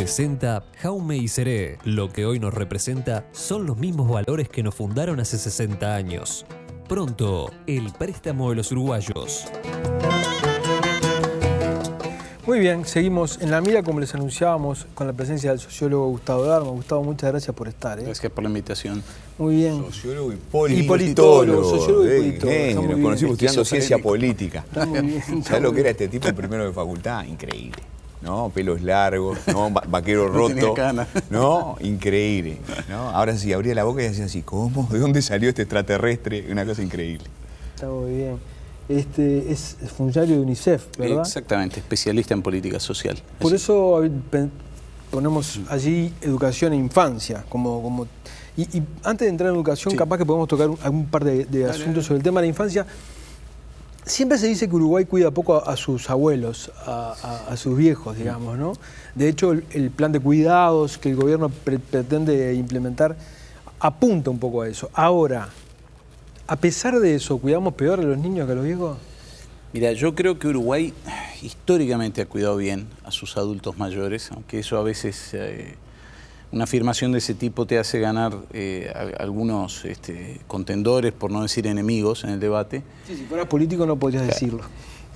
Presenta Jaume y Seré. Lo que hoy nos representa son los mismos valores que nos fundaron hace 60 años. Pronto, el préstamo de los uruguayos. Muy bien, seguimos en la mira como les anunciábamos con la presencia del sociólogo Gustavo Darma. Gustavo, muchas gracias por estar. Gracias por la invitación. Muy bien. Sociólogo y politólogo. Sociólogo y politólogo. Nos conocimos estudiando ciencia política. Está muy bien. ¿Sabes lo que era este tipo en primero de facultad? Increíble. ¿No? Pelos largos, ¿no? Vaquero roto. No tenía cana. ¿No? Increíble. ¿No? Ahora sí, abría la boca y decía así, ¿cómo? ¿De dónde salió este extraterrestre? Una cosa increíble. Está muy bien. Es funcionario de UNICEF, ¿verdad? Exactamente, especialista en política social. Por eso ponemos allí educación e infancia. Y antes de entrar en educación, sí, capaz que podemos tocar algún par de asuntos sobre el tema de la infancia. Siempre se dice que Uruguay cuida poco a sus abuelos, a sus viejos, digamos, ¿no? De hecho, el plan de cuidados que el gobierno pretende implementar apunta un poco a eso. Ahora, a pesar de eso, ¿cuidamos peor a los niños que a los viejos? Mira, yo creo que Uruguay históricamente ha cuidado bien a sus adultos mayores, aunque eso a veces, una afirmación de ese tipo te hace ganar algunos contendores, por no decir enemigos, en el debate. Sí, si fueras político no podrías decirlo.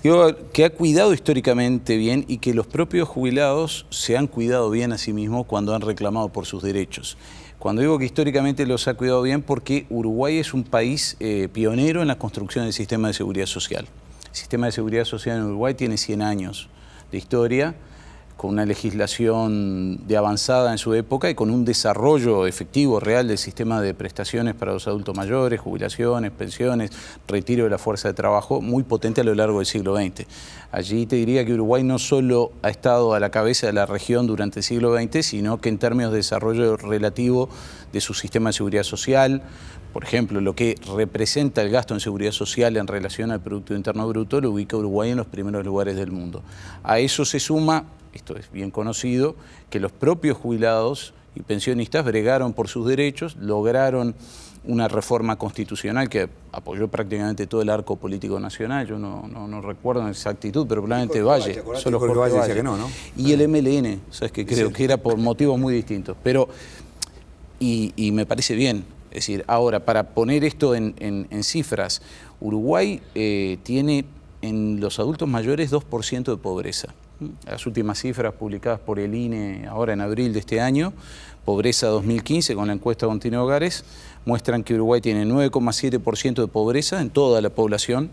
Digo, que ha cuidado históricamente bien y que los propios jubilados se han cuidado bien a sí mismos cuando han reclamado por sus derechos. Cuando digo que históricamente los ha cuidado bien, porque Uruguay es un país pionero en la construcción del sistema de seguridad social. El sistema de seguridad social en Uruguay tiene 100 años de historia, con una legislación de avanzada en su época y con un desarrollo efectivo, real del sistema de prestaciones para los adultos mayores, jubilaciones, pensiones, retiro de la fuerza de trabajo, muy potente a lo largo del siglo XX. Allí te diría que Uruguay no solo ha estado a la cabeza de la región durante el siglo XX, sino que en términos de desarrollo relativo de su sistema de seguridad social, por ejemplo, lo que representa el gasto en seguridad social en relación al Producto Interno Bruto, lo ubica a Uruguay en los primeros lugares del mundo. A eso se suma, esto es bien conocido, que los propios jubilados y pensionistas bregaron por sus derechos, lograron una reforma constitucional que apoyó prácticamente todo el arco político nacional. Yo no recuerdo en exactitud, pero probablemente Valle, solo Jorge Valle decía que no. Y el MLN, ¿sabes? Que creo que era por motivos muy distintos. Pero, y me parece bien. Es decir, ahora, para poner esto en cifras, Uruguay tiene en los adultos mayores 2% de pobreza. Las últimas cifras publicadas por el INE ahora en abril de este año, Pobreza 2015, con la encuesta Contino Hogares, muestran que Uruguay tiene 9,7% de pobreza en toda la población.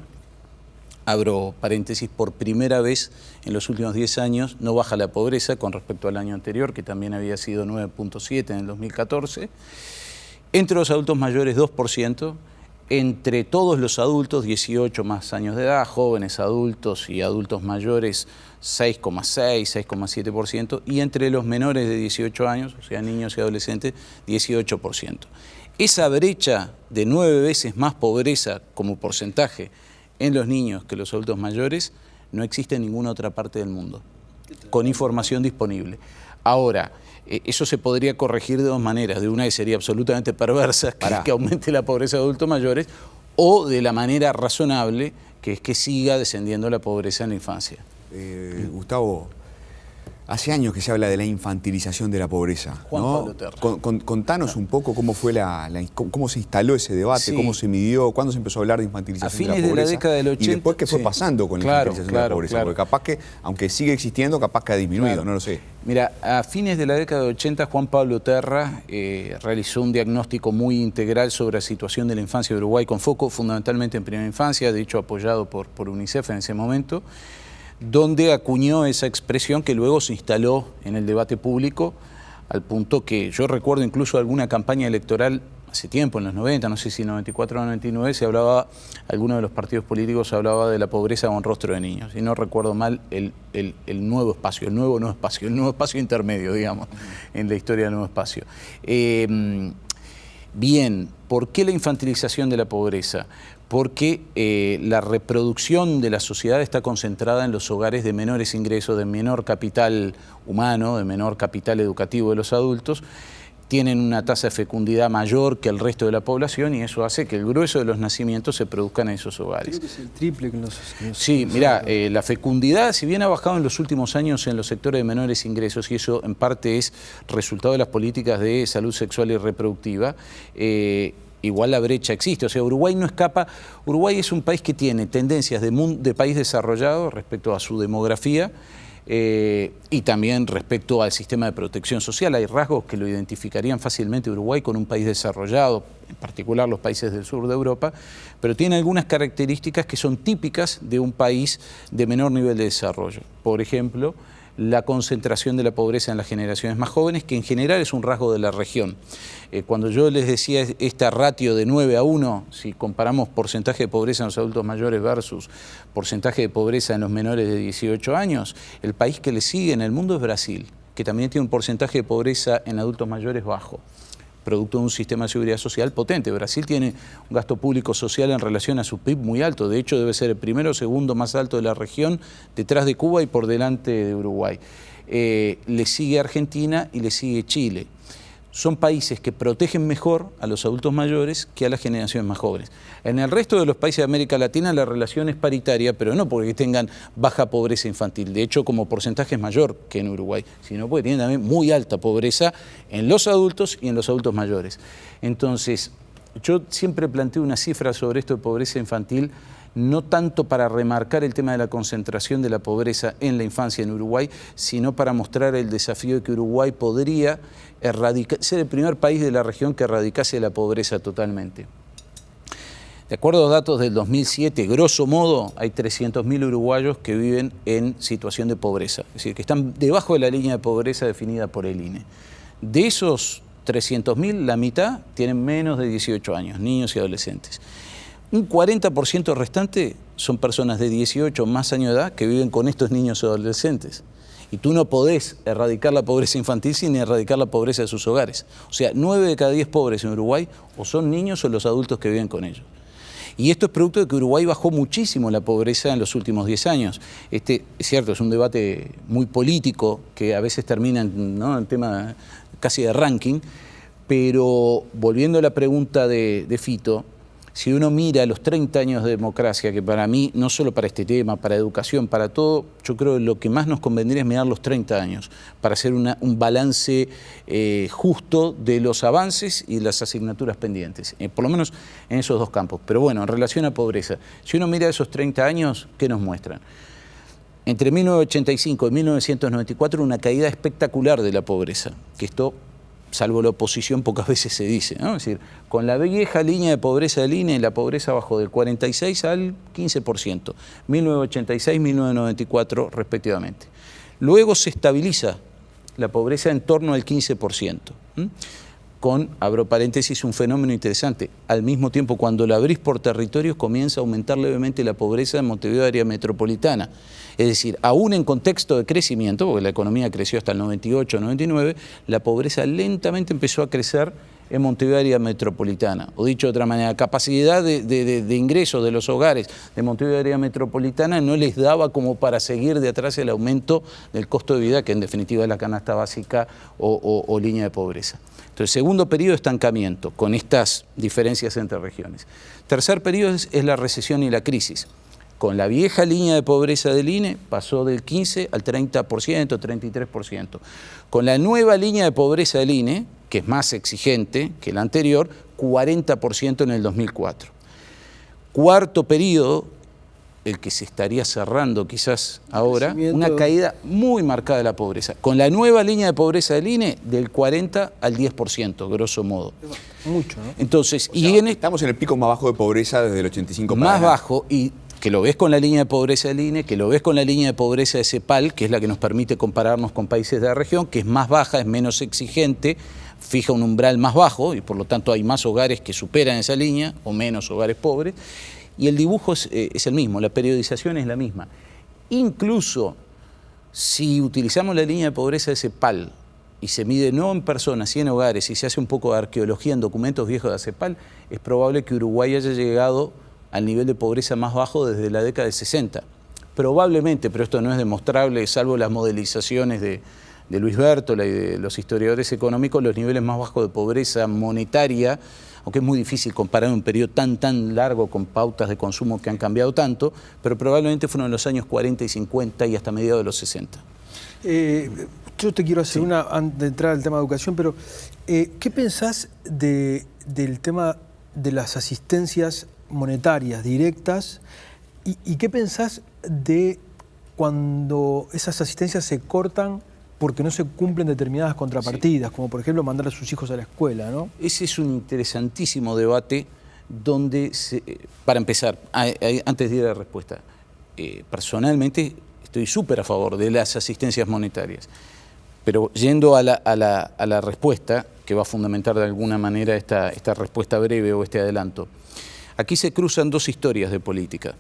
Abro paréntesis, por primera vez en los últimos 10 años no baja la pobreza con respecto al año anterior, que también había sido 9,7 en el 2014. Entre los adultos mayores 2%, entre todos los adultos 18 más años de edad, jóvenes adultos y adultos mayores 6,6, 6,7%, y entre los menores de 18 años, o sea, niños y adolescentes, 18%. Esa brecha de 9 veces más pobreza como porcentaje en los niños que los adultos mayores no existe en ninguna otra parte del mundo, con información disponible. Ahora, eso se podría corregir de dos maneras. De una que sería absolutamente perversa, que aumente la pobreza de adultos mayores, o de la manera razonable, que es que siga descendiendo la pobreza en la infancia. Gustavo, hace años que se habla de la infantilización de la pobreza, Juan ¿no? Pablo Terra. Contanos un poco cómo fue cómo se instaló ese debate, sí, cómo se midió, cuándo se empezó a hablar de infantilización de la pobreza. A fines de la década del 80. Y después qué fue pasando con la infantilización de la pobreza. Porque capaz que, aunque sigue existiendo, capaz que ha disminuido, no lo sé. Mira, a fines de la década del 80, Juan Pablo Terra realizó un diagnóstico muy integral sobre la situación de la infancia de Uruguay, con foco fundamentalmente en primera infancia, de hecho apoyado por UNICEF en ese momento, donde acuñó esa expresión que luego se instaló en el debate público, al punto que yo recuerdo incluso alguna campaña electoral hace tiempo, en los 90, no sé si 94 o 99, se hablaba, algunos de los partidos políticos hablaba de la pobreza con rostro de niños, y no recuerdo mal el nuevo espacio, el nuevo espacio intermedio, digamos, en la historia del nuevo espacio. Bien, ¿por qué la infantilización de la pobreza? Porque la reproducción de la sociedad está concentrada en los hogares de menores ingresos, de menor capital humano, de menor capital educativo de los adultos, tienen una tasa de fecundidad mayor que el resto de la población y eso hace que el grueso de los nacimientos se produzcan en esos hogares. Creo que es el triple que los Sí, mirá, la fecundidad, si bien ha bajado en los últimos años en los sectores de menores ingresos, y eso en parte es resultado de las políticas de salud sexual y reproductiva, igual la brecha existe. O sea, Uruguay no escapa. Uruguay es un país que tiene tendencias de país desarrollado respecto a su demografía, y también respecto al sistema de protección social. Hay rasgos que lo identificarían fácilmente Uruguay con un país desarrollado, en particular los países del sur de Europa, pero tiene algunas características que son típicas de un país de menor nivel de desarrollo. Por ejemplo, la concentración de la pobreza en las generaciones más jóvenes, que en general es un rasgo de la región. Cuando yo les decía esta ratio de 9-1, si comparamos porcentaje de pobreza en los adultos mayores versus porcentaje de pobreza en los menores de 18 años, el país que le sigue en el mundo es Brasil, que también tiene un porcentaje de pobreza en adultos mayores bajo, producto de un sistema de seguridad social potente. Brasil tiene un gasto público social en relación a su PIB muy alto, de hecho debe ser el primero o segundo más alto de la región, detrás de Cuba y por delante de Uruguay. Le sigue Argentina y le sigue Chile. Son países que protegen mejor a los adultos mayores que a las generaciones más jóvenes. En el resto de los países de América Latina la relación es paritaria, pero no porque tengan baja pobreza infantil. De hecho, como porcentaje es mayor que en Uruguay, sino porque tienen también muy alta pobreza en los adultos y en los adultos mayores. Entonces, yo siempre planteo una cifra sobre esto de pobreza infantil, no tanto para remarcar el tema de la concentración de la pobreza en la infancia en Uruguay, sino para mostrar el desafío de que Uruguay podría ser el primer país de la región que erradicase la pobreza totalmente. De acuerdo a los datos del 2007, grosso modo, hay 300.000 uruguayos que viven en situación de pobreza, es decir, que están debajo de la línea de pobreza definida por el INE. De esos 300.000, la mitad tienen menos de 18 años, niños y adolescentes. Un 40% restante son personas de 18 más años de edad que viven con estos niños y adolescentes. Y tú no podés erradicar la pobreza infantil sin erradicar la pobreza de sus hogares. O sea, 9 de cada 10 pobres en Uruguay o son niños o los adultos que viven con ellos. Y esto es producto de que Uruguay bajó muchísimo la pobreza en los últimos 10 años. Es cierto, es un debate muy político que a veces termina en tema casi de ranking, pero volviendo a la pregunta de Fito, si uno mira los 30 años de democracia, que para mí, no solo para este tema, para educación, para todo, yo creo que lo que más nos convendría es mirar los 30 años para hacer un balance justo de los avances y las asignaturas pendientes, por lo menos en esos dos campos. Pero bueno, en relación a pobreza, si uno mira esos 30 años, ¿qué nos muestran? Entre 1985 y 1994 una caída espectacular de la pobreza, que esto, salvo la oposición, pocas veces se dice, ¿no? Es decir, con la vieja línea de pobreza del INE, la pobreza bajó del 46 al 15%, 1986-1994 respectivamente. Luego se estabiliza la pobreza en torno al 15%, con, abro paréntesis, un fenómeno interesante. Al mismo tiempo, cuando la abrís por territorios, comienza a aumentar levemente la pobreza en Montevideo, área metropolitana. Es decir, aún en contexto de crecimiento, porque la economía creció hasta el 98, 99, la pobreza lentamente empezó a crecer en Montevideo, área metropolitana. O dicho de otra manera, capacidad de ingresos de los hogares de Montevideo, área metropolitana, no les daba como para seguir de atrás el aumento del costo de vida, que en definitiva es la canasta básica o línea de pobreza. Entonces, segundo periodo de estancamiento, con estas diferencias entre regiones. Tercer periodo es la recesión y la crisis. Con la vieja línea de pobreza del INE pasó del 15 al 30%, 33%. Con la nueva línea de pobreza del INE, que es más exigente que la anterior, 40% en el 2004. Cuarto periodo, el que se estaría cerrando quizás ahora, una caída muy marcada de la pobreza. Con la nueva línea de pobreza del INE, del 40 al 10%, grosso modo. Mucho, ¿no? Entonces, estamos en el pico más bajo de pobreza desde el 85 para más bajo, y que lo ves con la línea de pobreza del INE, que lo ves con la línea de pobreza de CEPAL, que es la que nos permite compararnos con países de la región, que es más baja, es menos exigente, fija un umbral más bajo y por lo tanto hay más hogares que superan esa línea o menos hogares pobres, y el dibujo es el mismo, la periodización es la misma. Incluso si utilizamos la línea de pobreza de CEPAL y se mide no en personas, sino en hogares, y se hace un poco de arqueología en documentos viejos de CEPAL, es probable que Uruguay haya llegado al nivel de pobreza más bajo desde la década del 60. Probablemente, pero esto no es demostrable, salvo las modelizaciones de de Luis Bertola y de los historiadores económicos, los niveles más bajos de pobreza monetaria, aunque es muy difícil comparar un periodo tan largo con pautas de consumo que han cambiado tanto, pero probablemente fueron en los años 40 y 50 y hasta mediados de los 60. Yo te quiero hacer una, antes de entrar al tema de educación, pero ¿qué pensás del tema de las asistencias monetarias directas y qué pensás de cuando esas asistencias se cortan porque no se cumplen determinadas contrapartidas, como por ejemplo mandar a sus hijos a la escuela, ¿no? Ese es un interesantísimo debate donde, para empezar, antes de ir a la respuesta, personalmente estoy súper a favor de las asistencias monetarias, pero yendo a la respuesta, que va a fundamentar de alguna manera esta respuesta breve o este adelanto, aquí se cruzan dos historias de política.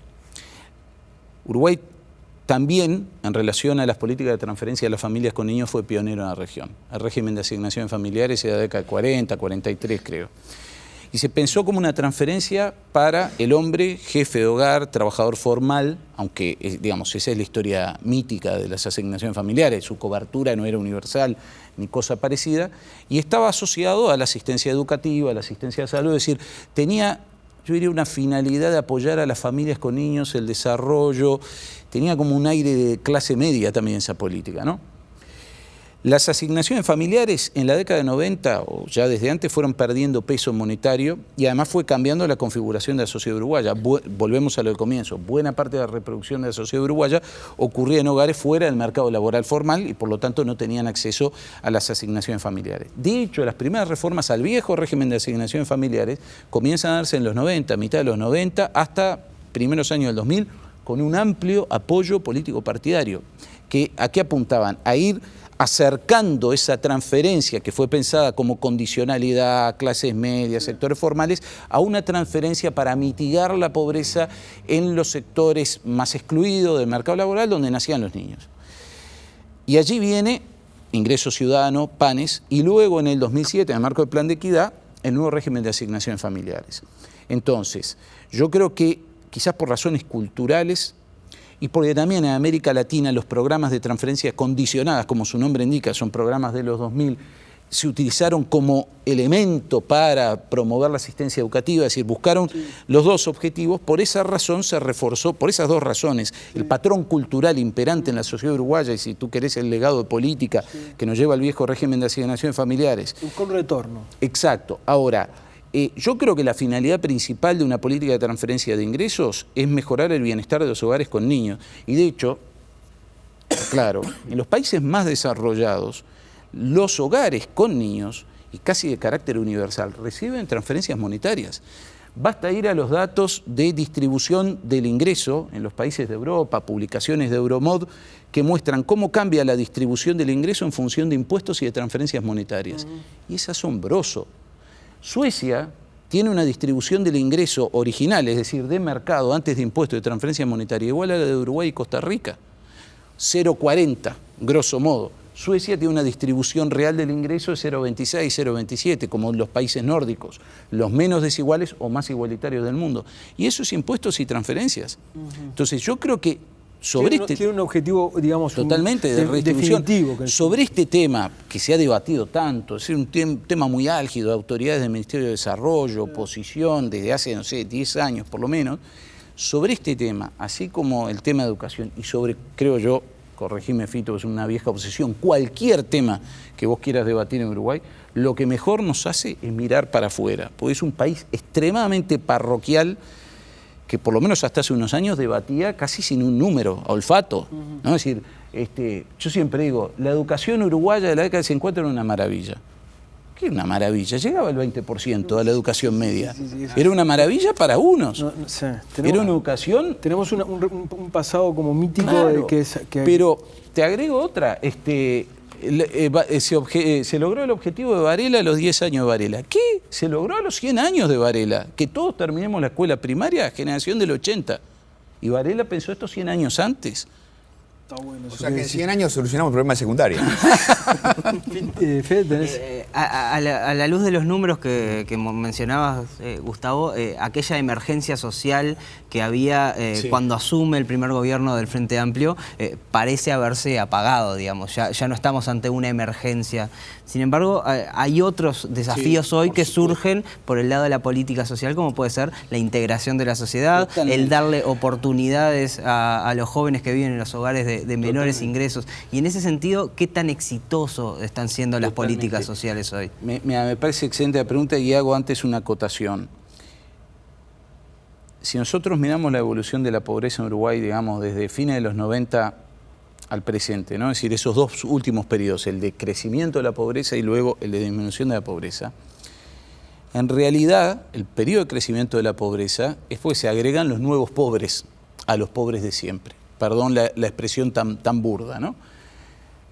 Uruguay también, en relación a las políticas de transferencia a las familias con niños, fue pionero en la región. El régimen de asignación familiares era de la década de 40, 43 creo. Y se pensó como una transferencia para el hombre, jefe de hogar, trabajador formal, aunque, digamos, esa es la historia mítica de las asignaciones familiares, su cobertura no era universal ni cosa parecida, y estaba asociado a la asistencia educativa, a la asistencia de salud, es decir, tenía, yo diría, una finalidad de apoyar a las familias con niños, el desarrollo, tenía como un aire de clase media también esa política, ¿no? Las asignaciones familiares en la década de 90, o ya desde antes, fueron perdiendo peso monetario y además fue cambiando la configuración de la sociedad uruguaya. Volvemos a lo del comienzo. Buena parte de la reproducción de la sociedad uruguaya ocurría en hogares fuera del mercado laboral formal y por lo tanto no tenían acceso a las asignaciones familiares. De hecho, las primeras reformas al viejo régimen de asignaciones familiares comienzan a darse en los 90, mitad de los 90, hasta primeros años del 2000, con un amplio apoyo político partidario. ¿A qué apuntaban? A ir acercando esa transferencia que fue pensada como condicionalidad a clases medias, sectores formales, a una transferencia para mitigar la pobreza en los sectores más excluidos del mercado laboral donde nacían los niños. Y allí viene Ingreso Ciudadano, PANES, y luego en el 2007, en el marco del Plan de Equidad, el nuevo régimen de asignaciones familiares. Entonces, yo creo que quizás por razones culturales, y porque también en América Latina los programas de transferencias condicionadas, como su nombre indica, son programas de los 2000, se utilizaron como elemento para promover la asistencia educativa, es decir, buscaron los dos objetivos. Por esa razón se reforzó, por esas dos razones, el patrón cultural imperante en la sociedad uruguaya, y si tú querés el legado de política que nos lleva al viejo régimen de asignaciones familiares. Buscó un retorno. Exacto. Ahora, yo creo que la finalidad principal de una política de transferencia de ingresos es mejorar el bienestar de los hogares con niños. Y de hecho, claro, en los países más desarrollados, los hogares con niños, y casi de carácter universal, reciben transferencias monetarias. Basta ir a los datos de distribución del ingreso en los países de Europa, publicaciones de Euromod, que muestran cómo cambia la distribución del ingreso en función de impuestos y de transferencias monetarias. Y es asombroso. Suecia tiene una distribución del ingreso original, es decir, de mercado antes de impuestos de transferencia monetaria, igual a la de Uruguay y Costa Rica. 0,40, grosso modo. Suecia tiene una distribución real del ingreso de 0,26, 0,27, como en los países nórdicos, los menos desiguales o más igualitarios del mundo. Y eso es impuestos y transferencias. Entonces yo creo que tiene un objetivo, digamos, totalmente de redistribución. Definitivo. Sobre este tema que se ha debatido tanto, es un tema muy álgido, autoridades del Ministerio de Desarrollo, oposición, desde hace, no sé, 10 años por lo menos, sobre este tema, así como el tema de educación y sobre, creo yo, corregime Fito, es una vieja obsesión, cualquier tema que vos quieras debatir en Uruguay, lo que mejor nos hace es mirar para afuera, porque es un país extremadamente parroquial, que por lo menos hasta hace unos años debatía casi sin un número, a olfato, ¿no? Es decir, yo siempre digo, la educación uruguaya de la década de 50 era una maravilla. ¿Qué era una maravilla? Llegaba el 20% a la educación media. Era una maravilla para unos. Era una educación... Tenemos un pasado como mítico, claro, que pero te agrego otra, se logró el objetivo de Varela a los 10 años de Varela. ¿Qué? Se logró a los 100 años de Varela. Que todos terminemos la escuela primaria, generación del 80. Y Varela pensó esto 100 años antes. Está bueno. O sea que en 100 años solucionamos el problema de secundaria. Fede, tenés... A la luz de los números que mencionabas, Gustavo, aquella emergencia social que había cuando asume el primer gobierno del Frente Amplio parece haberse apagado, digamos. Ya no estamos ante una emergencia. Sin embargo, hay otros desafíos hoy que surgen por el lado de la política social, como puede ser la integración de la sociedad, el darle oportunidades a los jóvenes que viven en los hogares de menores ingresos. Y en ese sentido, ¿qué tan exitoso están siendo las políticas sociales hoy? Me parece excelente la pregunta y hago antes una acotación. Si nosotros miramos la evolución de la pobreza en Uruguay, digamos, desde fines de los 90 al presente, ¿no? Es decir, esos dos últimos periodos, el de crecimiento de la pobreza y luego el de disminución de la pobreza, en realidad el periodo de crecimiento de la pobreza es porque se agregan los nuevos pobres a los pobres de siempre. Perdón la expresión tan burda, ¿no?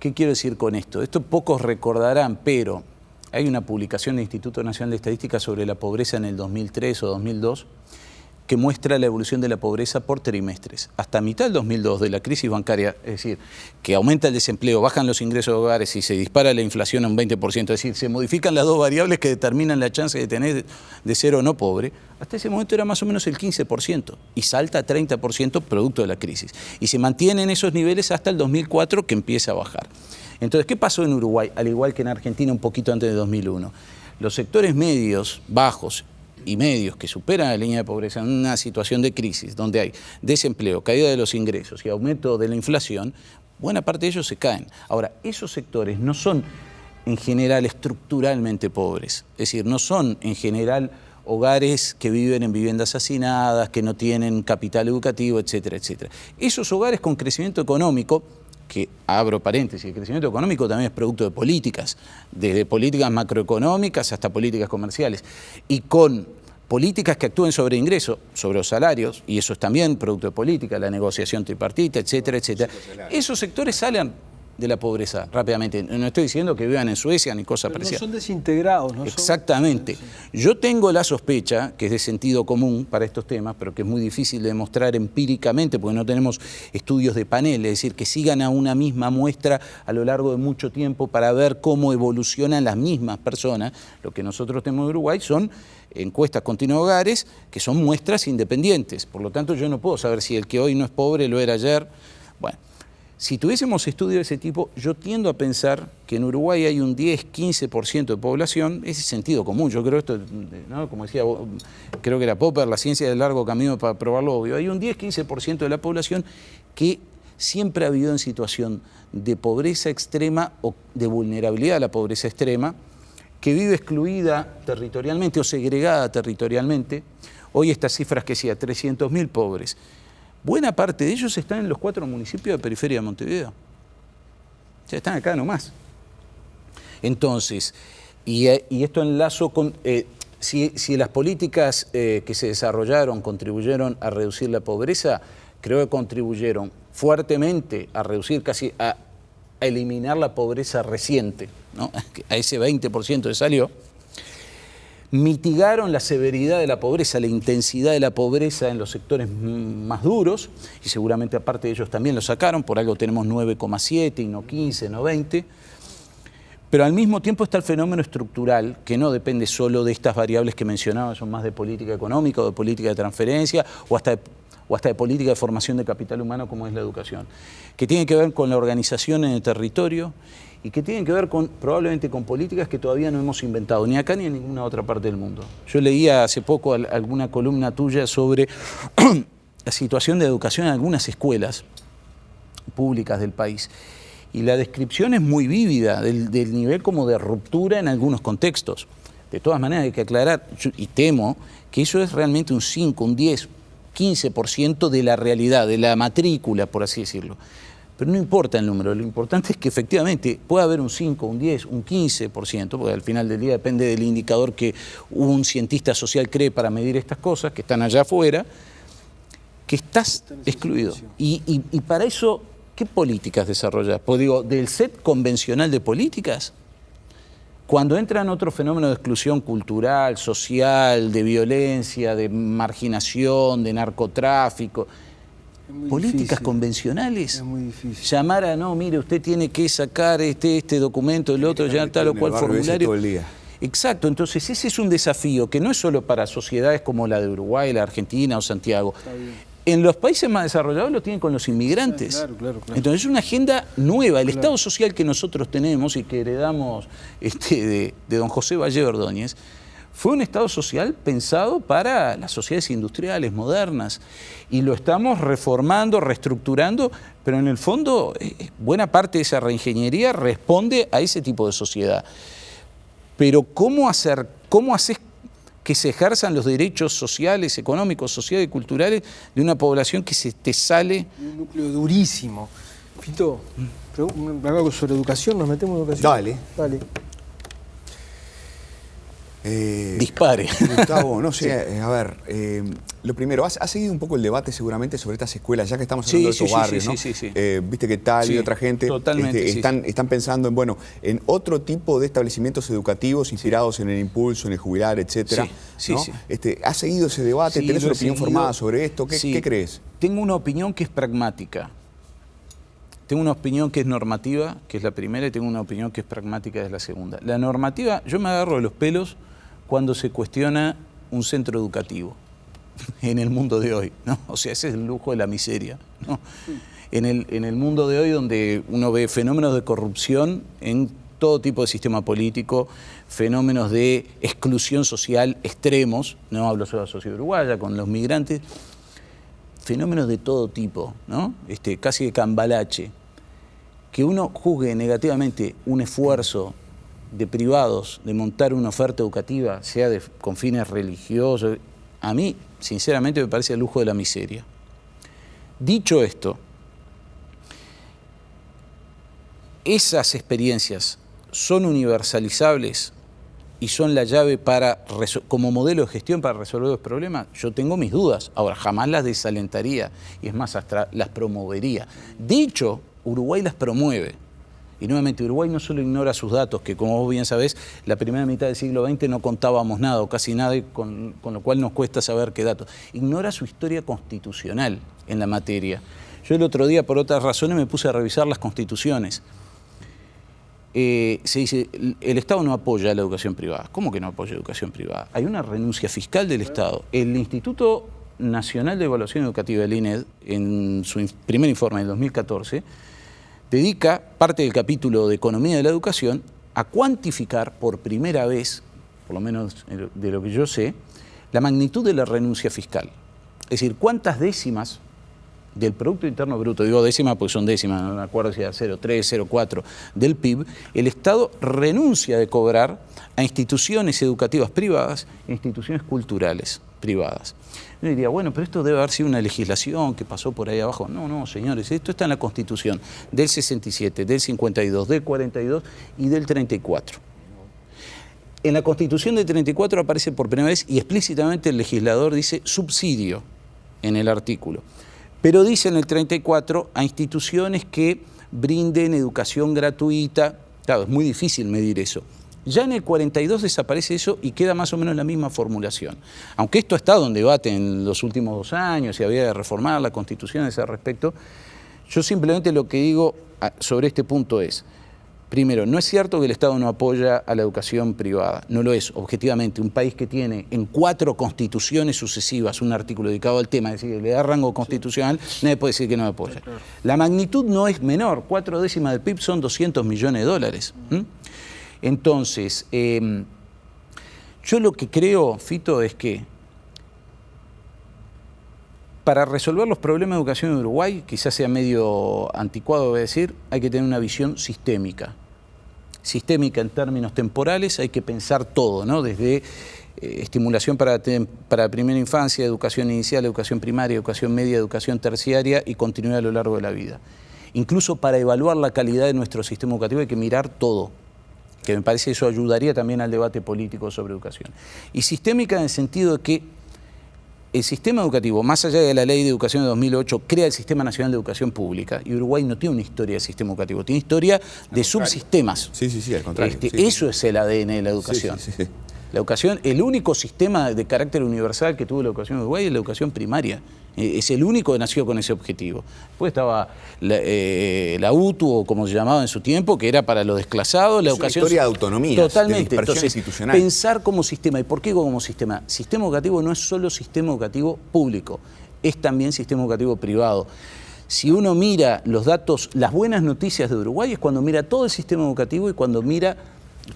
¿Qué quiero decir con esto? Esto pocos recordarán, pero hay una publicación del Instituto Nacional de Estadística sobre la pobreza en el 2003 o 2002 que muestra la evolución de la pobreza por trimestres. Hasta mitad del 2002, de la crisis bancaria, es decir, que aumenta el desempleo, bajan los ingresos de hogares y se dispara la inflación a un 20%, es decir, se modifican las dos variables que determinan la chance de tener de ser o no pobre, hasta ese momento era más o menos el 15% y salta a 30% producto de la crisis. Y se mantiene en esos niveles hasta el 2004 que empieza a bajar. Entonces, ¿qué pasó en Uruguay? Al igual que en Argentina un poquito antes de 2001. Los sectores medios, bajos y medios que superan la línea de pobreza en una situación de crisis, donde hay desempleo, caída de los ingresos y aumento de la inflación, buena parte de ellos se caen. Ahora, esos sectores no son en general estructuralmente pobres, es decir, no son en general hogares que viven en viviendas hacinadas, que no tienen capital educativo, etcétera, etcétera. Esos hogares con crecimiento económico, que abro paréntesis, el crecimiento económico también es producto de políticas, desde políticas macroeconómicas hasta políticas comerciales, y con políticas que actúen sobre ingresos, sobre los salarios, y eso es también producto de política, la negociación tripartita, etcétera, etcétera. Esos sectores salen de la pobreza rápidamente. No estoy diciendo que vivan en Suecia ni cosa parecida. No son desintegrados, ¿no? Exactamente. Yo tengo la sospecha, que es de sentido común para estos temas, pero que es muy difícil de demostrar empíricamente porque no tenemos estudios de panel, es decir, que sigan a una misma muestra a lo largo de mucho tiempo para ver cómo evolucionan las mismas personas. Lo que nosotros tenemos en Uruguay son encuestas continuas de hogares, que son muestras independientes. Por lo tanto, yo no puedo saber si el que hoy no es pobre lo era ayer. Bueno. Si tuviésemos estudios de ese tipo, yo tiendo a pensar que en Uruguay hay un 10-15% de población, ese es sentido común, yo creo esto, ¿no? Como decía, creo que era Popper, la ciencia del largo camino para probar lo obvio, hay un 10-15% de la población que siempre ha vivido en situación de pobreza extrema o de vulnerabilidad a la pobreza extrema, que vive excluida territorialmente o segregada territorialmente. Hoy estas cifras que decía, 300.000 pobres. Buena parte de ellos están en los 4 municipios de periferia de Montevideo. O sea, están acá nomás. Entonces, y esto enlazo con... si las políticas que se desarrollaron contribuyeron a reducir la pobreza, creo que contribuyeron fuertemente a reducir, casi a eliminar la pobreza reciente, ¿no? A ese 20% que salió. Mitigaron la severidad de la pobreza, la intensidad de la pobreza en los sectores más duros, y seguramente aparte de ellos también lo sacaron, por algo tenemos 9,7 y no 15, no 20, pero al mismo tiempo está el fenómeno estructural, que no depende solo de estas variables que mencionaba, son más de política económica o de política de transferencia, o hasta de política de formación de capital humano como es la educación, que tiene que ver con la organización en el territorio, y que tienen que ver probablemente con políticas que todavía no hemos inventado, ni acá ni en ninguna otra parte del mundo. Yo leía hace poco alguna columna tuya sobre la situación de educación en algunas escuelas públicas del país, y la descripción es muy vívida del nivel como de ruptura en algunos contextos. De todas maneras hay que aclarar, y temo, que eso es realmente un 5, un 10, 15% de la realidad, de la matrícula, por así decirlo. Pero no importa el número, lo importante es que efectivamente puede haber un 5, un 10, un 15%, porque al final del día depende del indicador que un cientista social cree para medir estas cosas, que están allá afuera, que estás excluido. Y para eso, ¿qué políticas desarrollas? Pues digo, del set convencional de políticas, cuando entran otros fenómenos de exclusión cultural, social, de violencia, de marginación, de narcotráfico, políticas difícil. convencionales. Es muy difícil. Llamar a, no, mire, usted tiene que sacar este documento, el otro, ya tal o cual formulario. Todo el día. Exacto, entonces ese es un desafío que no es solo para sociedades como la de Uruguay, la Argentina o Santiago. En los países más desarrollados lo tienen con los inmigrantes. Claro. Entonces es una agenda nueva. El Estado social que nosotros tenemos y que heredamos de don José Valle Ordóñez fue un Estado social pensado para las sociedades industriales modernas. Y lo estamos reformando, reestructurando, pero en el fondo buena parte de esa reingeniería responde a ese tipo de sociedad. Pero ¿cómo haces que se ejerzan los derechos sociales, económicos, sociales y culturales de una población que se te sale? Un núcleo durísimo. Fito, algo sobre educación, ¿nos metemos en educación? Dale. Dispare. Gustavo, no sé, a ver, lo primero, has seguido un poco el debate seguramente sobre estas escuelas, ya que estamos hablando de estos barrios, ¿no? Sí. Viste que tal y otra gente están pensando en otro tipo de establecimientos educativos inspirados en el impulso, en el jubilar, etcétera. Sí. ¿Has seguido ese debate? ¿Tenés una opinión formada sobre esto? ¿Qué crees? Tengo una opinión que es pragmática. Tengo una opinión que es normativa, que es la primera, y tengo una opinión que es pragmática, que es la segunda. La normativa, yo me agarro de los pelos cuando se cuestiona un centro educativo en el mundo de hoy, ¿no? O sea, ese es el lujo de la miseria, ¿no? En el mundo de hoy, donde uno ve fenómenos de corrupción en todo tipo de sistema político, fenómenos de exclusión social extremos, no hablo solo de la sociedad uruguaya, con los migrantes, fenómenos de todo tipo, ¿no? Casi de cambalache. Que uno juzgue negativamente un esfuerzo de privados de montar una oferta educativa, sea con fines religiosos, a mí, sinceramente, me parece el lujo de la miseria. Dicho esto, esas experiencias son universalizables y son la llave como modelo de gestión para resolver los problemas. Yo tengo mis dudas. Ahora, jamás las desalentaría y es más, hasta las promovería. Dicho, Uruguay las promueve. Y nuevamente, Uruguay no solo ignora sus datos, que como vos bien sabés, la primera mitad del siglo XX no contábamos nada o casi nada, con lo cual nos cuesta saber qué datos. Ignora su historia constitucional en la materia. Yo el otro día, por otras razones, me puse a revisar las constituciones. Se dice, el Estado no apoya la educación privada. ¿Cómo que no apoya la educación privada? Hay una renuncia fiscal del Estado. El Instituto Nacional de Evaluación Educativa, el INED, en su primer informe del 2014, dedica parte del capítulo de Economía de la Educación a cuantificar por primera vez, por lo menos de lo que yo sé, la magnitud de la renuncia fiscal. Es decir, cuántas décimas del Producto Interno Bruto, digo décimas porque son décimas, no me acuerdo si era 0,3, 0,4 del PIB, el Estado renuncia de cobrar a instituciones educativas privadas e instituciones culturales privadas. Yo diría, bueno, pero esto debe haber sido una legislación que pasó por ahí abajo. No, señores, esto está en la Constitución del 67, del 52, del 42 y del 34. En la Constitución del 34 aparece por primera vez y explícitamente el legislador dice subsidio en el artículo. Pero dice en el 34 a instituciones que brinden educación gratuita. Claro, es muy difícil medir eso. Ya en el 42 desaparece eso y queda más o menos la misma formulación. Aunque esto ha estado en debate en los últimos 2 años y había de reformar la Constitución a ese respecto, yo simplemente lo que digo sobre este punto es, primero, no es cierto que el Estado no apoya a la educación privada, no lo es, objetivamente. Un país que tiene en 4 constituciones sucesivas un artículo dedicado al tema, es decir, le da rango constitucional, nadie puede decir que no apoya. La magnitud no es menor, 4 décimas del PIB son $200 millones. Entonces, yo lo que creo, Fito, es que para resolver los problemas de educación en Uruguay, quizás sea medio anticuado voy a decir, hay que tener una visión sistémica. Sistémica en términos temporales, hay que pensar todo, ¿no? Desde estimulación para primera infancia, educación inicial, educación primaria, educación media, educación terciaria y continuidad a lo largo de la vida. Incluso para evaluar la calidad de nuestro sistema educativo hay que mirar todo, que me parece eso ayudaría también al debate político sobre educación. Y sistémica en el sentido de que el sistema educativo, más allá de la Ley de Educación de 2008, crea el Sistema Nacional de Educación Pública. Y Uruguay no tiene una historia de sistema educativo, tiene historia de subsistemas. Sí, al contrario. Eso es el ADN de la educación. Sí. La educación, el único sistema de carácter universal que tuvo la educación en Uruguay es la educación primaria. Es el único que nació con ese objetivo. Después estaba la UTU, o como se llamaba en su tiempo, que era para los desclasados, la educación... Es una historia de autonomía, totalmente. de dispersión institucional. Pensar como sistema. ¿Y por qué como sistema? Sistema educativo no es solo sistema educativo público, es también sistema educativo privado. Si uno mira los datos, las buenas noticias de Uruguay es cuando mira todo el sistema educativo y cuando mira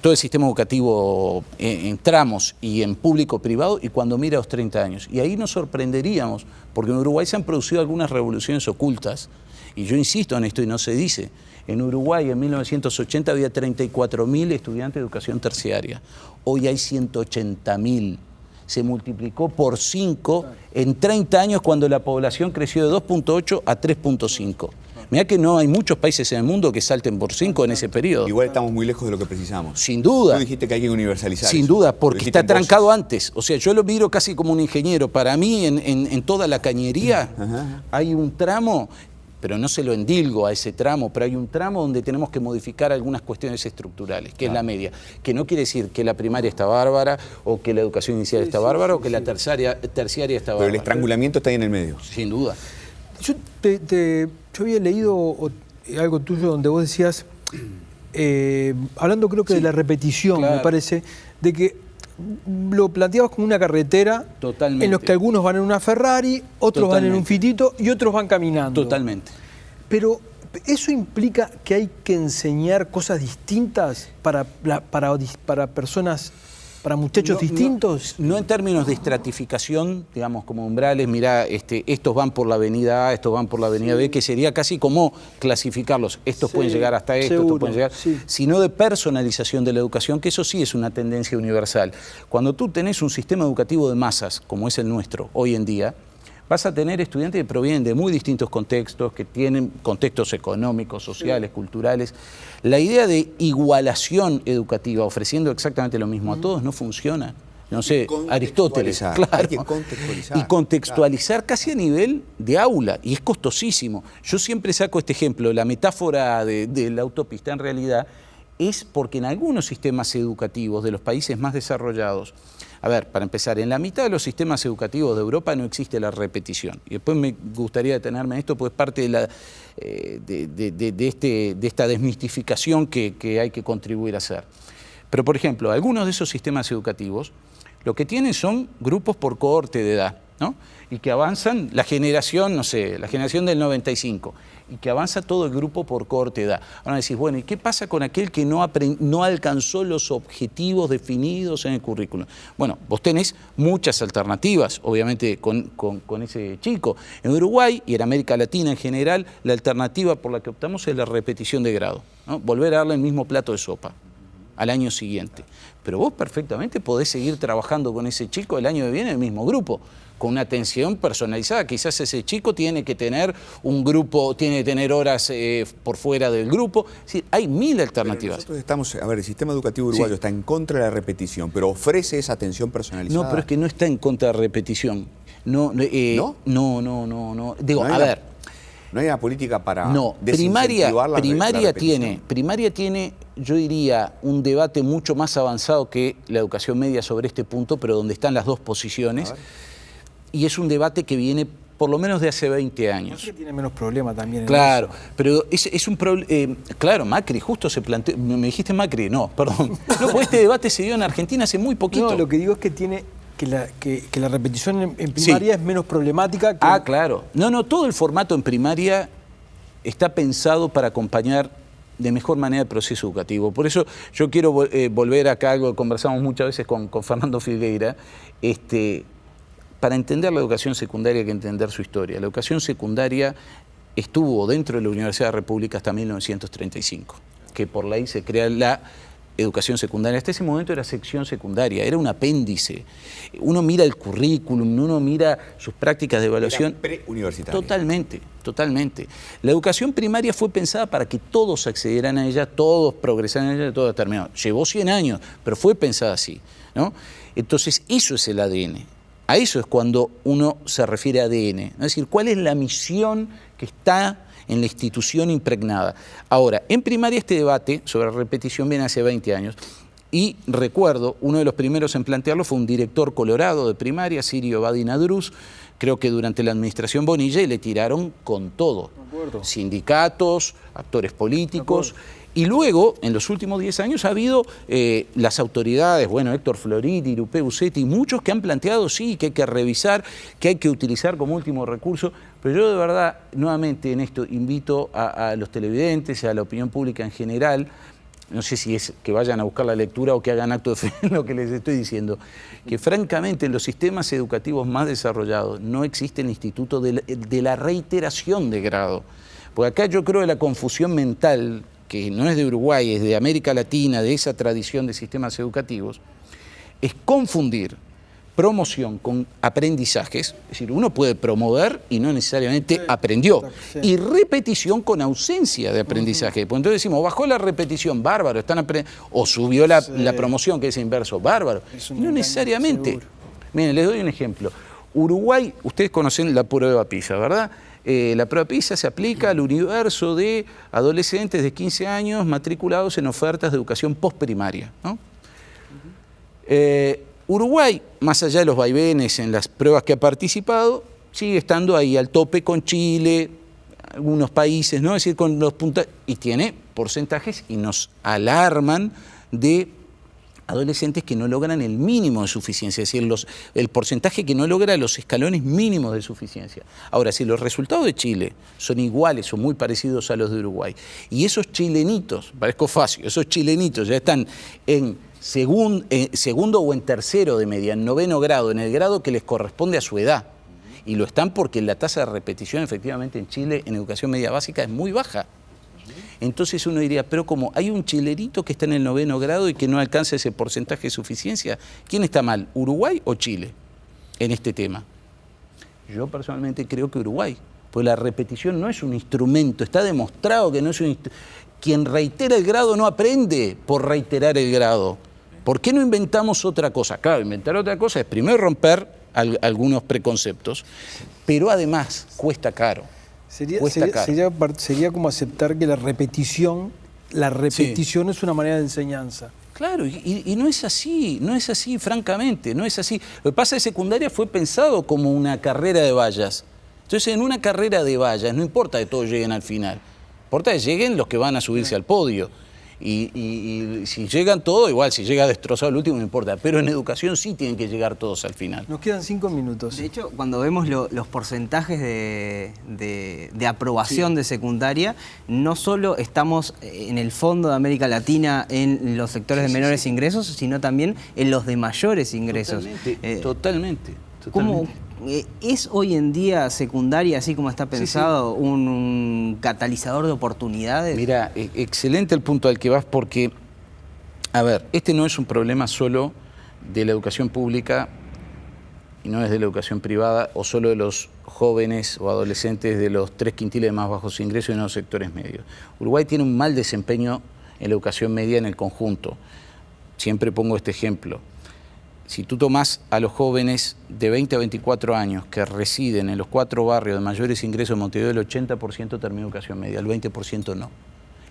todo el sistema educativo en tramos y en público-privado y cuando mira los 30 años. Y ahí nos sorprenderíamos, porque en Uruguay se han producido algunas revoluciones ocultas, y yo insisto en esto y no se dice. En Uruguay en 1980 había 34.000 estudiantes de educación terciaria, hoy hay 180.000. Se multiplicó por 5 en 30 años cuando la población creció de 2.8 a 3.5. Mirá que no hay muchos países en el mundo que salten por 5 en ese periodo. Igual estamos muy lejos de lo que precisamos. Sin duda. Tú dijiste que hay que universalizar. Sin duda, porque está trancado antes. O sea, yo lo miro casi como un ingeniero. Para mí, en toda la cañería, hay un tramo, pero no se lo endilgo a ese tramo, pero hay un tramo donde tenemos que modificar algunas cuestiones estructurales, que es la media. Que no quiere decir que la primaria está bárbara, o que la educación inicial está bárbara, o que la terciaria está bárbara. Pero el estrangulamiento está ahí en el medio. Sin duda. Yo había leído algo tuyo donde vos decías, hablando creo que de la repetición, me parece, de que lo planteabas como una carretera en los que algunos van en una Ferrari, otros van en un Fitito y otros van caminando. Totalmente. Pero ¿eso implica que hay que enseñar cosas distintas para personas, para muchachos distintos? No en términos de estratificación, digamos, como umbrales, mirá, estos van por la avenida A, estos van por la avenida B, que sería casi como clasificarlos. Estos pueden llegar hasta esto, estos pueden llegar... Sino de personalización de la educación, que eso sí es una tendencia universal. Cuando tú tenés un sistema educativo de masas, como es el nuestro hoy en día, vas a tener estudiantes que provienen de muy distintos contextos, que tienen contextos económicos, sociales, culturales. La idea de igualación educativa, ofreciendo exactamente lo mismo a todos, no funciona. No sé, Aristóteles, claro. Hay que contextualizar. Y contextualizar casi a nivel de aula, y es costosísimo. Yo siempre saco este ejemplo, la metáfora de la autopista en realidad es porque en algunos sistemas educativos de los países más desarrollados, a ver, para empezar, en la mitad de los sistemas educativos de Europa no existe la repetición. Y después me gustaría detenerme en esto, pues parte de esta desmistificación que hay que contribuir a hacer. Pero, por ejemplo, algunos de esos sistemas educativos lo que tienen son grupos por cohorte de edad, ¿no? Y que avanzan la generación, no sé, la generación del 95, y que avanza todo el grupo por cohorte de edad. Ahora decís, bueno, ¿y qué pasa con aquel que no alcanzó los objetivos definidos en el currículum? Bueno, vos tenés muchas alternativas, obviamente, con ese chico. En Uruguay y en América Latina en general, la alternativa por la que optamos es la repetición de grado, ¿no? Volver a darle el mismo plato de sopa al año siguiente. Pero vos perfectamente podés seguir trabajando con ese chico el año que viene en el mismo grupo, con una atención personalizada. Quizás ese chico tiene que tener un grupo, tiene que tener horas por fuera del grupo. Es decir, hay 1000 alternativas. Pero nosotros estamos, a ver, el sistema educativo uruguayo está en contra de la repetición, pero ofrece esa atención personalizada. No, pero es que no está en contra de la repetición. No. Digo, a ver. No hay una política para desincentivar la repetición. Primaria tiene, yo diría, un debate mucho más avanzado que la educación media sobre este punto, pero donde están las dos posiciones. Y es un debate que viene por lo menos de hace 20 años. Que tiene menos problema también. Claro, pero es un problema. Claro, Macri justo se planteó. ¿Me dijiste Macri? No, perdón. No, porque este debate se dio en Argentina hace muy poquito. No, lo que digo es que tiene. Que la repetición en primaria es menos problemática que... Claro. No, todo el formato en primaria está pensado para acompañar de mejor manera el proceso educativo. Por eso yo quiero volver acá a algo que conversamos muchas veces con Fernando Filgueira. Para entender la educación secundaria hay que entender su historia. La educación secundaria estuvo dentro de la Universidad de la República hasta 1935, que por ley se crea la educación secundaria. Hasta ese momento era sección secundaria, era un apéndice. Uno mira el currículum, uno mira sus prácticas de evaluación. Era preuniversitaria. Totalmente. La educación primaria fue pensada para que todos accedieran a ella, todos progresaran en ella, todo terminado. Llevó 100 años, pero fue pensada así, ¿no? Entonces, eso es el ADN. A eso es cuando uno se refiere a ADN. Es decir, ¿cuál es la misión que está en la institución impregnada? Ahora, en primaria este debate sobre repetición viene hace 20 años. Y recuerdo, uno de los primeros en plantearlo fue un director colorado de primaria, Sirio Badinadruz, creo que durante la administración Bonilla, y le tiraron con todo. Sindicatos, actores políticos. Y luego, en los últimos 10 años, ha habido las autoridades, bueno, Héctor Florit, Irupé Bucetti, muchos que han planteado, sí, que hay que revisar, que hay que utilizar como último recurso. Pero yo de verdad, nuevamente en esto, invito a los televidentes, a la opinión pública en general, no sé si es que vayan a buscar la lectura o que hagan acto de fe en lo que les estoy diciendo, que francamente en los sistemas educativos más desarrollados no existe el instituto de la reiteración de grado. Porque acá yo creo que la confusión mental, que no es de Uruguay, es de América Latina, de esa tradición de sistemas educativos, es confundir promoción con aprendizajes, es decir, uno puede promover y no necesariamente aprendió, y repetición con ausencia de aprendizaje. Pues entonces decimos, bajó la repetición, bárbaro, o subió la promoción, que es inverso, bárbaro. No necesariamente. Seguro. Miren, les doy un ejemplo. Uruguay, ustedes conocen la prueba PISA, ¿verdad? La prueba PISA se aplica al universo de adolescentes de 15 años matriculados en ofertas de educación postprimaria, ¿no? Uruguay, más allá de los vaivenes en las pruebas que ha participado, sigue estando ahí al tope con Chile, algunos países, ¿no? Es decir, con los puntajes, y tiene porcentajes y nos alarman de adolescentes que no logran el mínimo de suficiencia, es decir, el porcentaje que no logra los escalones mínimos de suficiencia. Ahora, si los resultados de Chile son iguales o muy parecidos a los de Uruguay, y esos chilenitos, parezco fácil, esos chilenitos ya están en segundo o en tercero de media, en 9º grado, en el grado que les corresponde a su edad, y lo están porque la tasa de repetición efectivamente en Chile en educación media básica es muy baja. Entonces uno diría, pero como hay un chilerito que está en el 9º grado y que no alcanza ese porcentaje de suficiencia, ¿quién está mal, Uruguay o Chile en este tema? Yo personalmente creo que Uruguay, pues la repetición no es un instrumento, está demostrado que no es un instrumento. Quien reitera el grado no aprende por reiterar el grado. ¿Por qué no inventamos otra cosa? Claro, inventar otra cosa es primero romper algunos preconceptos, pero además cuesta caro. Sería como aceptar que la repetición es una manera de enseñanza. Claro, y no es así, francamente, no es así. Lo que pasa es que secundaria fue pensado como una carrera de vallas. Entonces, en una carrera de vallas no importa que todos lleguen al final, importa que lleguen los que van a subirse al podio. Y si llegan todos, igual, si llega destrozado el último no importa, pero en educación sí tienen que llegar todos al final. Nos quedan 5 minutos. De hecho, cuando vemos los porcentajes de aprobación de secundaria, no solo estamos en el fondo de América Latina en los sectores de menores ingresos, sino también en los de mayores ingresos. Totalmente. ¿Cómo es hoy en día secundaria, así como está pensado, un catalizador de oportunidades? Mira, excelente el punto al que vas, porque, a ver, este no es un problema solo de la educación pública y no es de la educación privada o solo de los jóvenes o adolescentes de los 3 quintiles de más bajos ingresos y no los sectores medios. Uruguay tiene un mal desempeño en la educación media en el conjunto. Siempre pongo este ejemplo. Si tú tomás a los jóvenes de 20 a 24 años que residen en los 4 barrios de mayores ingresos de Montevideo, el 80% termina educación media, el 20% no.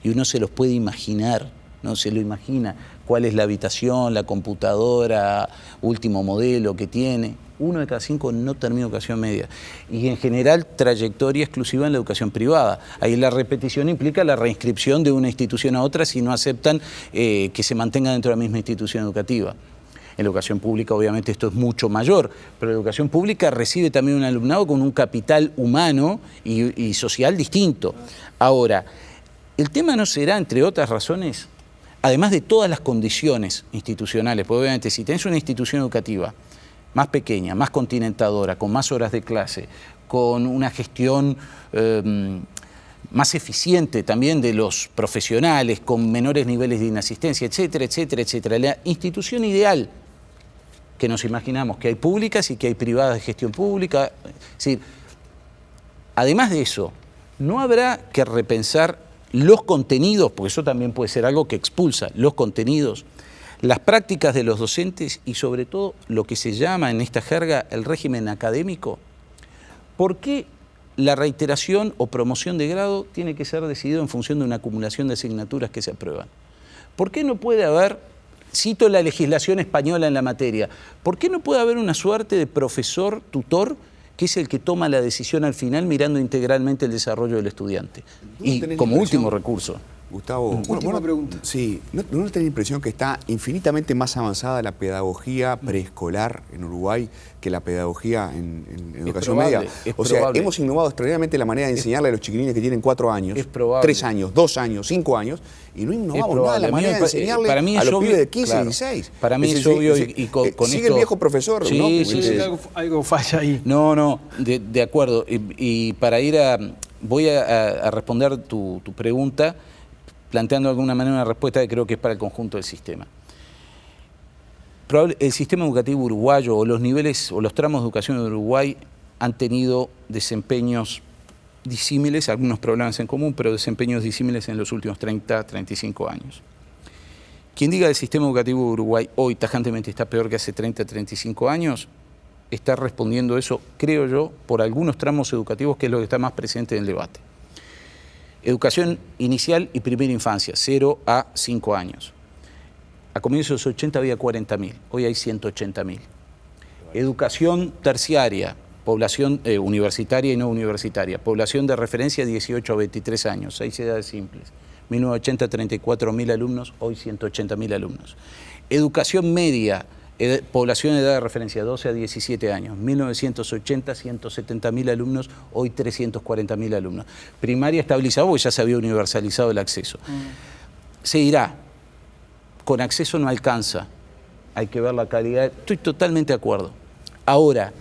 Y uno se los puede imaginar, ¿no? Se lo imagina cuál es la habitación, la computadora, último modelo que tiene. 1 de cada 5 no termina educación media. Y en general, trayectoria exclusiva en la educación privada. Ahí la repetición implica la reinscripción de una institución a otra si no aceptan que se mantenga dentro de la misma institución educativa. En la educación pública obviamente esto es mucho mayor, pero la educación pública recibe también un alumnado con un capital humano y social distinto. Ahora, el tema no será, entre otras razones, además de todas las condiciones institucionales, porque obviamente si tenés una institución educativa más pequeña, más continentadora, con más horas de clase, con una gestión más eficiente también de los profesionales, con menores niveles de inasistencia, etcétera, etcétera, etcétera, la institución ideal que nos imaginamos, que hay públicas y que hay privadas de gestión pública. Es decir, además de eso, no habrá que repensar los contenidos, porque eso también puede ser algo que expulsa los contenidos, las prácticas de los docentes y sobre todo lo que se llama en esta jerga el régimen académico. ¿Por qué la reiteración o promoción de grado tiene que ser decidido en función de una acumulación de asignaturas que se aprueban? ¿Por qué no puede haber cito la legislación española en la materia. ¿Por qué no puede haber una suerte de profesor, tutor, que es el que toma la decisión al final mirando integralmente el desarrollo del estudiante? Y como último recurso. Gustavo, última pregunta. Sí, ¿no tenés la impresión que está infinitamente más avanzada la pedagogía preescolar en Uruguay que la pedagogía en educación media? O sea, hemos innovado extraordinariamente la manera de enseñarle a los chiquilines que tienen 4 años, 3 años, 2 años, 5 años, y no innovamos nada la manera de enseñarle a los pibes de 15, 16. Para mí es obvio y con sigue esto, el viejo profesor, sí, ¿no? Sí. Algo falla ahí. No, de acuerdo. Y para ir voy a responder tu pregunta, planteando de alguna manera una respuesta que creo que es para el conjunto del sistema. El sistema educativo uruguayo o los niveles o los tramos de educación de Uruguay han tenido desempeños disímiles, algunos problemas en común, pero desempeños disímiles en los últimos 30, 35 años. Quien diga del sistema educativo de Uruguay hoy tajantemente está peor que hace 30, 35 años, está respondiendo eso, creo yo, por algunos tramos educativos, que es lo que está más presente en el debate. Educación inicial y primera infancia, 0 a 5 años. A comienzos de los 80 había 40.000, hoy hay 180.000. Educación terciaria, población universitaria y no universitaria, población de referencia 18 a 23 años, 6 edades simples. 1980, 34.000 alumnos, hoy 180.000 alumnos. Educación media, población de edad de referencia 12 a 17 años, 1980, 170.000 alumnos, hoy 340.000 alumnos. Primaria estabilizada porque ya se había universalizado el acceso. Se dirá, con acceso no alcanza, hay que ver la calidad, estoy totalmente de acuerdo. Ahora,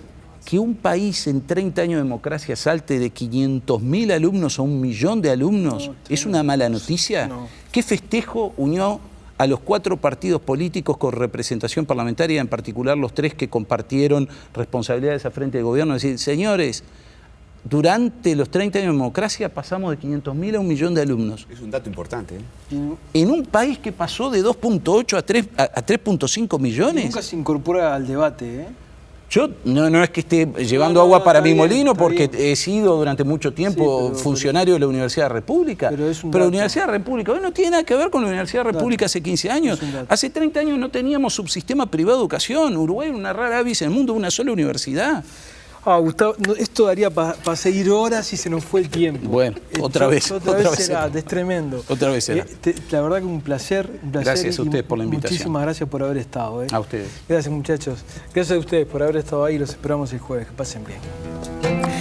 que un país en 30 años de democracia salte de 500.000 alumnos a 1 millón de alumnos, ¿es una mala noticia? No. ¿Qué festejo unió a los 4 partidos políticos con representación parlamentaria, en particular los 3 que compartieron responsabilidades al frente del gobierno? Es decir, señores, durante los 30 años de democracia pasamos de 500.000 a 1 millón de alumnos. Es un dato importante, ¿eh? En un país que pasó de 2.8 a 3.5 millones. Nunca se incorpora al debate, ¿eh? Yo no es que esté llevando agua para mi molino, porque bien. he sido durante mucho tiempo funcionario de la Universidad de República. Pero la Universidad de República hoy no tiene nada que ver con la Universidad de República hace 15 años. Hace 30 años no teníamos subsistema privado de educación. Uruguay era una rara avis en el mundo, una sola universidad. Gustavo, esto daría para seguir horas y se nos fue el tiempo. Bueno, otra vez será, es tremendo. Otra vez será. La verdad que un placer. Gracias a ustedes por la invitación. Muchísimas gracias por haber estado. A ustedes. Gracias, muchachos. Gracias a ustedes por haber estado ahí. Los esperamos el jueves. Que pasen bien.